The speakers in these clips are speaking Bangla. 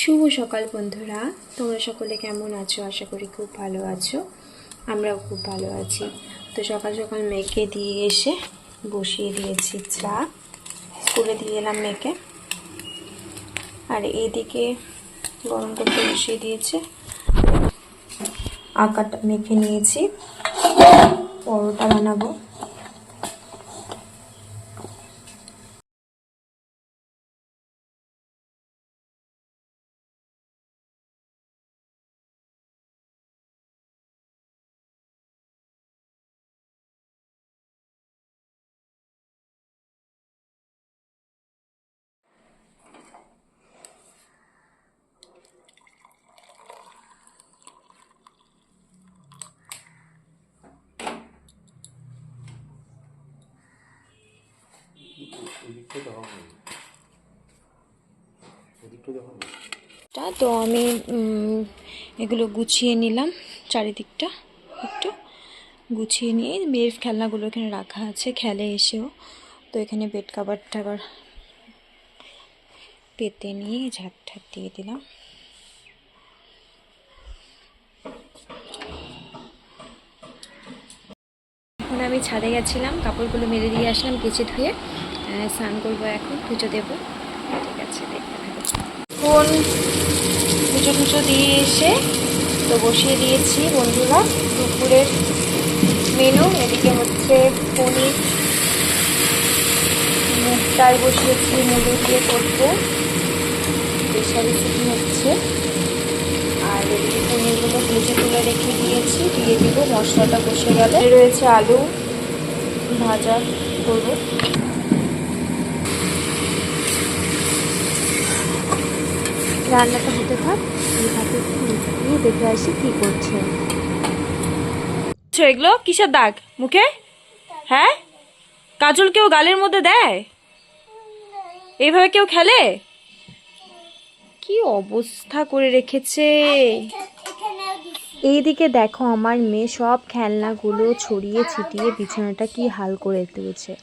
শুভ সকাল বন্ধুরা, তোমরা সকলে কেমন আছো? আশা করি খুব ভালো আছো। আমরাও খুব ভালো আছি। তো সকাল সকাল মেয়েকে দিয়ে এসে বসিয়ে দিয়েছি চা, স্কুলে দিয়ে এলাম মেয়েকে। আর এইদিকে গরম করতে বসিয়ে দিয়েছে, আটাটা মেখে নিয়েছি, পরোটা বানাবো। তো আমি এগুলো গুছিয়ে নিলাম, চারিদিকটা একটু গুছিয়ে নিয়ে মেয়ের খেলনাগুলো এখানে রাখা আছে, খেলে এসেও। তো এখানে বেড কাভার টাভার পেতে নিয়ে ঝাঁট ঠাট দিয়ে দিলাম। এখন আমি ছাদে গেছিলাম, কাপড়গুলো মেলে দিয়ে আসলাম কেচে ধুয়ে। স্নান করবো, এখন পুজো দেবো। ঠিক আছে, দেখতে থাকো। এখন পুজো টুজো দিয়ে এসে তো বসিয়ে দিয়েছি বন্ধুরা দুপুরের মেনু। এদিকে হচ্ছে পনির, মুগ ডাল বসিয়েছি, মুলো দিয়ে করবো, রেসিপি হচ্ছে। আর এদিকে পনিরগুলো ভেজে তুলে রেখে দিয়েছি, দিয়ে দিব। মশলাটা কষে গেলে রয়েছে আলু ভাজা করব। রান্নাটা হতে থাক, এই দেখে আসি কি করছে। এগুলো কিসের দাগ মুখে? হ্যাঁ, কাজল কেউ গালের মধ্যে দেয়? এইভাবে কেউ খেলে? কি অবস্থা করে রেখেছে। এইদিকে দেখো, আমার মেয়ে সব খেলনাগুলো ছড়িয়ে ছিটিয়ে বিছানাটা কি হাল করে তুলেছে।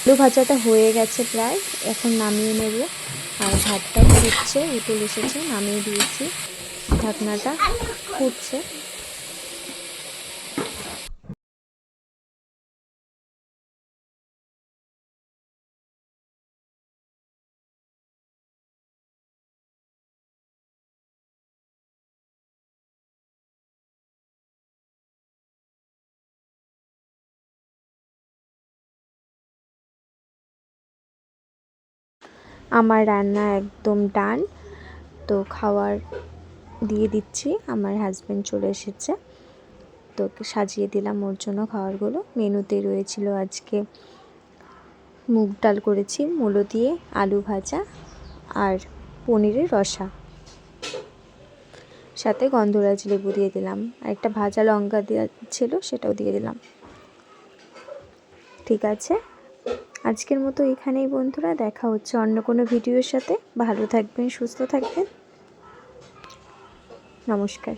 আলু ভাজাটা হয়ে গেছে প্রায়, এখন নামিয়ে নেব। আর ভাতটা ফুটছে, উতল এসেছে, নামিয়ে দিয়েছি। ঢাকনাটা ফুটছে। আমার রান্না একদম ডান। তো খাওয়ার দিয়ে দিচ্ছি, আমার হাজব্যান্ড চলে এসেছে, তো সাজিয়ে দিলাম ওর জন্য খাবারগুলো। মেনুতে রয়েছিল আজকে মুগ ডাল করেছি, মূলো দিয়ে, আলু ভাজা আর পনিরের রসা, সাথে গন্ধরাজ লেবু দিয়ে দিলাম। আর একটা ভাজা লঙ্কা দেওয়া ছিল, সেটাও দিয়ে দিলাম। ঠিক আছে, আজকের মতো এখানেই বন্ধুরা, দেখা হচ্ছে অন্য কোনো ভিডিওর সাথে। ভালো থাকবেন, সুস্থ থাকবেন, নমস্কার।